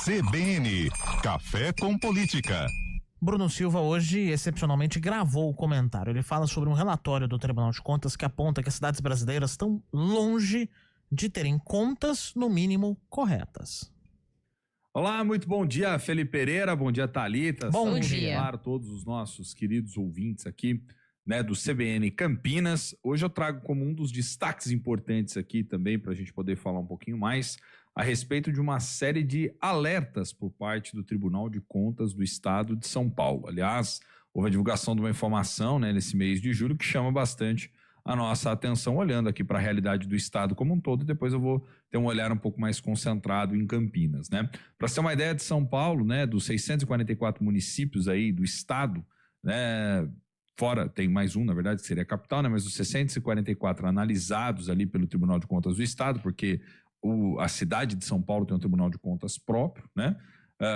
CBN, Café com Política. Bruno Silva hoje, excepcionalmente, gravou o comentário. Ele fala sobre um relatório do Tribunal de Contas que aponta que as cidades brasileiras estão longe de terem contas, no mínimo, corretas. Olá, muito bom dia, Felipe Pereira, bom dia, Thalita. Bom dia. Claro, todos os nossos queridos ouvintes aqui, né, do CBN Campinas. Hoje eu trago como um dos destaques importantes aqui também para a gente poder falar um pouquinho mais a respeito de uma série de alertas por parte do Tribunal de Contas do Estado de São Paulo. Aliás, houve a divulgação de uma informação, né, nesse mês de julho que chama bastante a nossa atenção, olhando aqui para a realidade do Estado como um todo, e depois eu vou ter um olhar um pouco mais concentrado em Campinas, né? Para ter uma ideia de São Paulo, né, dos 644 municípios aí do Estado, né, fora, tem mais um, na verdade, que seria a capital, né? Mas os 644 analisados ali pelo Tribunal de Contas do Estado, porque a cidade de São Paulo tem um Tribunal de Contas próprio, né?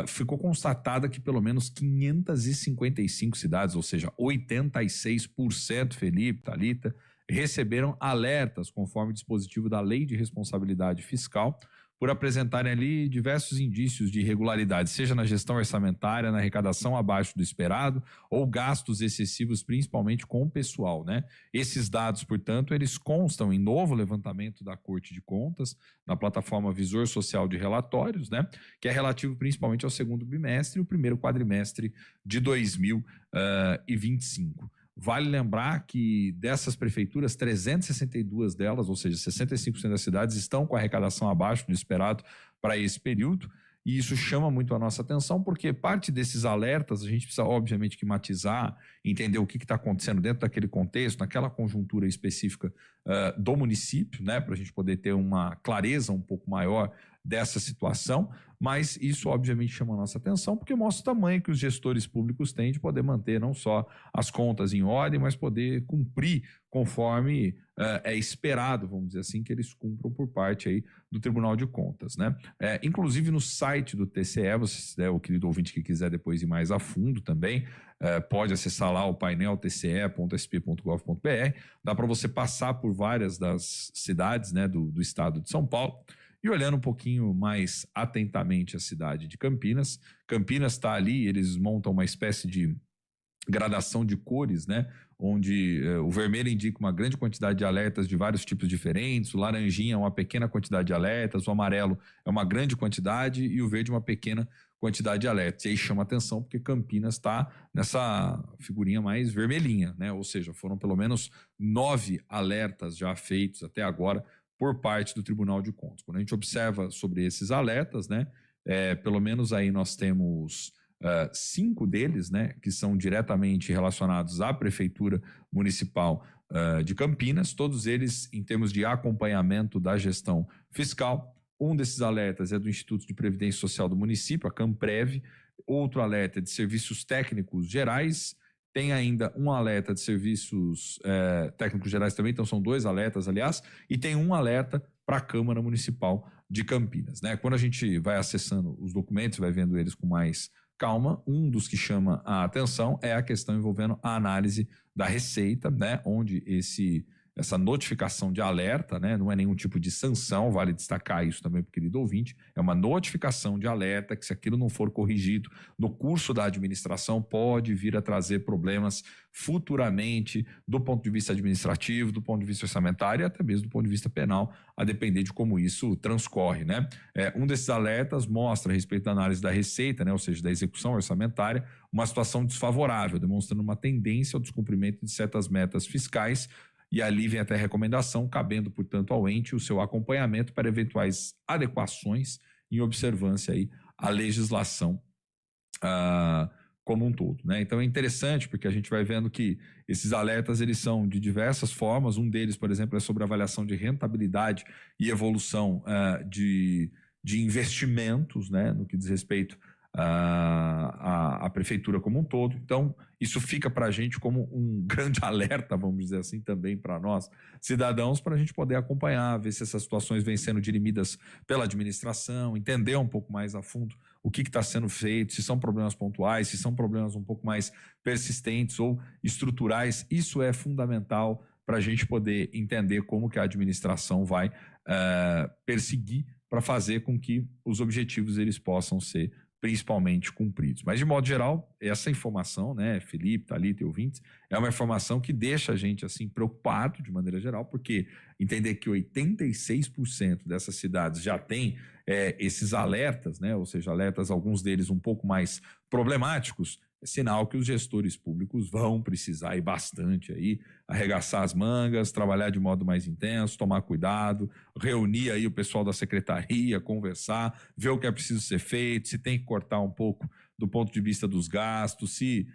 Ficou constatada que pelo menos 555 cidades, ou seja, 86%, Felipe, Thalita, receberam alertas conforme o dispositivo da Lei de Responsabilidade Fiscal, por apresentarem ali diversos indícios de irregularidade, seja na gestão orçamentária, na arrecadação abaixo do esperado ou gastos excessivos, principalmente com o pessoal, né? Esses dados, portanto, eles constam em novo levantamento da Corte de Contas, na plataforma Visor Social de Relatórios, né? Que é relativo principalmente ao segundo bimestre e o primeiro quadrimestre de 2025. Vale lembrar que dessas prefeituras, 362 delas, ou seja, 65% das cidades, estão com a arrecadação abaixo do esperado para esse período, e isso chama muito a nossa atenção, porque parte desses alertas a gente precisa, obviamente, que matizar, entender o que está acontecendo dentro daquele contexto, naquela conjuntura específica do município, né, para a gente poder ter uma clareza um pouco maior dessa situação, mas isso obviamente chama a nossa atenção porque mostra o tamanho que os gestores públicos têm de poder manter não só as contas em ordem, mas poder cumprir conforme é esperado, vamos dizer assim, que eles cumpram por parte aí do Tribunal de Contas, né? Inclusive no site do TCE, você, o querido ouvinte que quiser depois ir mais a fundo também, pode acessar lá o painel tce.sp.gov.br, dá para você passar por várias das cidades, né, do estado de São Paulo. E olhando um pouquinho mais atentamente a cidade de Campinas, Campinas está ali, eles montam uma espécie de gradação de cores, né? Onde o vermelho indica uma grande quantidade de alertas de vários tipos diferentes, o laranjinha é uma pequena quantidade de alertas, o amarelo é uma grande quantidade e o verde uma pequena quantidade de alertas. E aí chama atenção porque Campinas está nessa figurinha mais vermelhinha, né? Ou seja, foram pelo menos 9 alertas já feitos até agora por parte do Tribunal de Contas. Quando a gente observa sobre esses alertas, né, pelo menos aí nós temos 5 deles, né, que são diretamente relacionados à Prefeitura Municipal de Campinas, todos eles em termos de acompanhamento da gestão fiscal. Um desses alertas é do Instituto de Previdência Social do município, a Camprev, outro alerta é de serviços técnicos gerais. Tem ainda um alerta de serviços técnicos gerais também, então são 2 alertas, aliás, e tem um alerta para a Câmara Municipal de Campinas, né? Quando a gente vai acessando os documentos, vai vendo eles com mais calma, um dos que chama a atenção é a questão envolvendo a análise da receita, né? Onde essa notificação de alerta, né, não é nenhum tipo de sanção, vale destacar isso também para o querido ouvinte, é uma notificação de alerta que se aquilo não for corrigido no curso da administração pode vir a trazer problemas futuramente do ponto de vista administrativo, do ponto de vista orçamentário e até mesmo do ponto de vista penal, a depender de como isso transcorre, né? Um desses alertas mostra a respeito da análise da receita, né, ou seja, da execução orçamentária, uma situação desfavorável, demonstrando uma tendência ao descumprimento de certas metas fiscais. E ali vem até a recomendação, cabendo, portanto, ao ente o seu acompanhamento para eventuais adequações em observância aí à legislação como um todo, né? Então é interessante porque a gente vai vendo que esses alertas eles são de diversas formas. Um deles, por exemplo, é sobre avaliação de rentabilidade e evolução de investimentos, né, no que diz respeito a prefeitura como um todo. Então isso fica para a gente como um grande alerta, vamos dizer assim, também para nós cidadãos, para a gente poder acompanhar, ver se essas situações vêm sendo dirimidas pela administração, entender um pouco mais a fundo o que está sendo feito, se são problemas pontuais, se são problemas um pouco mais persistentes ou estruturais. Isso é fundamental para a gente poder entender como que a administração vai perseguir para fazer com que os objetivos eles possam ser principalmente cumpridos. Mas, de modo geral, essa informação, né, Felipe, Thalita e ouvintes, é uma informação que deixa a gente assim preocupado de maneira geral, porque entender que 86% dessas cidades já tem esses alertas, né, ou seja, alertas, alguns deles um pouco mais problemáticos, é sinal que os gestores públicos vão precisar e bastante aí arregaçar as mangas, trabalhar de modo mais intenso, tomar cuidado, reunir aí o pessoal da secretaria, conversar, ver o que é preciso ser feito, se tem que cortar um pouco do ponto de vista dos gastos, se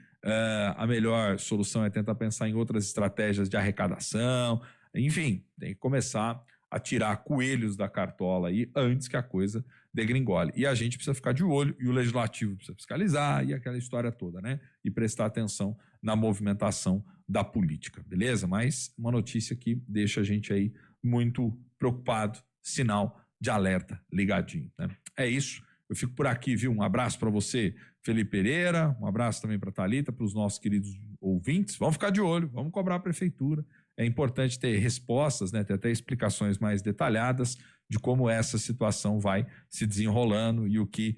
a melhor solução é tentar pensar em outras estratégias de arrecadação, enfim, tem que começar a tirar coelhos da cartola aí antes que a coisa degringole. E a gente precisa ficar de olho, e o legislativo precisa fiscalizar, e aquela história toda, né? E prestar atenção na movimentação da política, beleza? Mas uma notícia que deixa a gente aí muito preocupado, sinal de alerta ligadinho, né? É isso, eu fico por aqui, viu? Um abraço para você, Felipe Pereira, um abraço também para a Thalita, para os nossos queridos ouvintes. Vamos ficar de olho, vamos cobrar a prefeitura. É importante ter respostas, né? Ter até explicações mais detalhadas de como essa situação vai se desenrolando e o que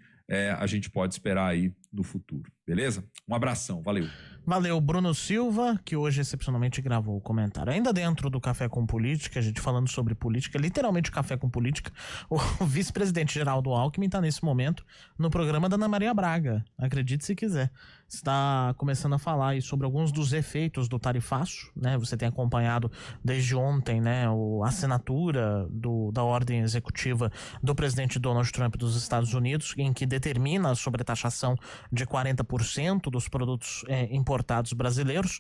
a gente pode esperar aí no futuro, beleza? Um abração, valeu. Valeu, Bruno Silva, que hoje excepcionalmente gravou o comentário. Ainda dentro do Café com Política, a gente falando sobre política, literalmente Café com Política, o vice-presidente Geraldo Alckmin está nesse momento no programa da Ana Maria Braga, acredite se quiser. Está começando a falar aí sobre alguns dos efeitos do tarifaço, né? Você tem acompanhado desde ontem, né, a assinatura da ordem executiva do presidente Donald Trump dos Estados Unidos, em que determina a sobretaxação de 40% dos produtos importados brasileiros,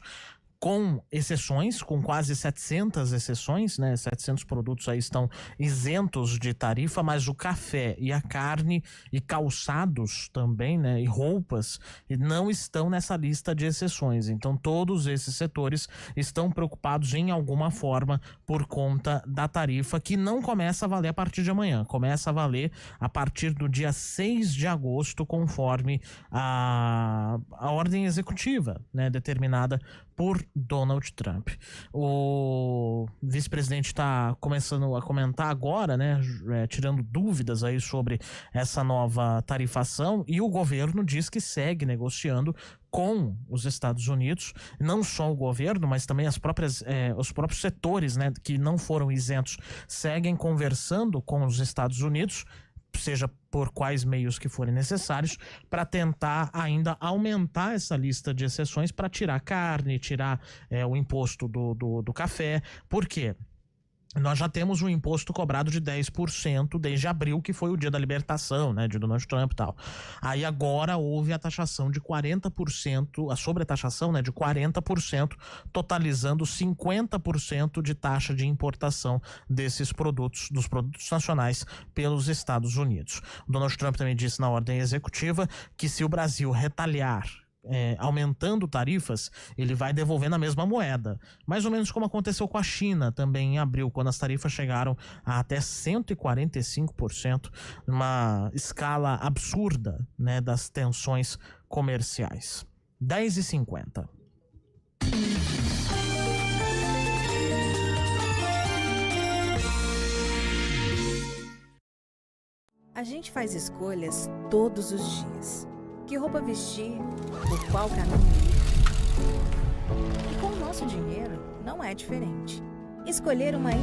com exceções, com quase 700 exceções, né? 700 produtos aí estão isentos de tarifa, mas o café e a carne e calçados também, né? E roupas não estão nessa lista de exceções. Então todos esses setores estão preocupados em alguma forma por conta da tarifa, que não começa a valer a partir de amanhã, começa a valer a partir do dia 6 de agosto, conforme a ordem executiva, né? Determinada por Donald Trump. O vice-presidente está começando a comentar agora, né, tirando dúvidas aí sobre essa nova tarifação, e o governo diz que segue negociando com os Estados Unidos, não só o governo, mas também os próprios setores, né, que não foram isentos, seguem conversando com os Estados Unidos, seja por quais meios que forem necessários, para tentar ainda aumentar essa lista de exceções, para tirar carne, tirar o imposto do café. Por quê? Nós já temos um imposto cobrado de 10% desde abril, que foi o dia da libertação, né, de Donald Trump e tal. Aí agora houve a taxação de 40%, a sobretaxação, né, de 40%, totalizando 50% de taxa de importação desses produtos, dos produtos nacionais, pelos Estados Unidos. O Donald Trump também disse na ordem executiva que se o Brasil retaliar aumentando tarifas, ele vai devolver na mesma moeda, mais ou menos como aconteceu com a China também em abril, quando as tarifas chegaram a até 145%, uma escala absurda, né, das tensões comerciais. 10h50. A gente faz escolhas todos os dias. Que roupa vestir, por qual caminho ir. E com o nosso dinheiro não é diferente. Escolher uma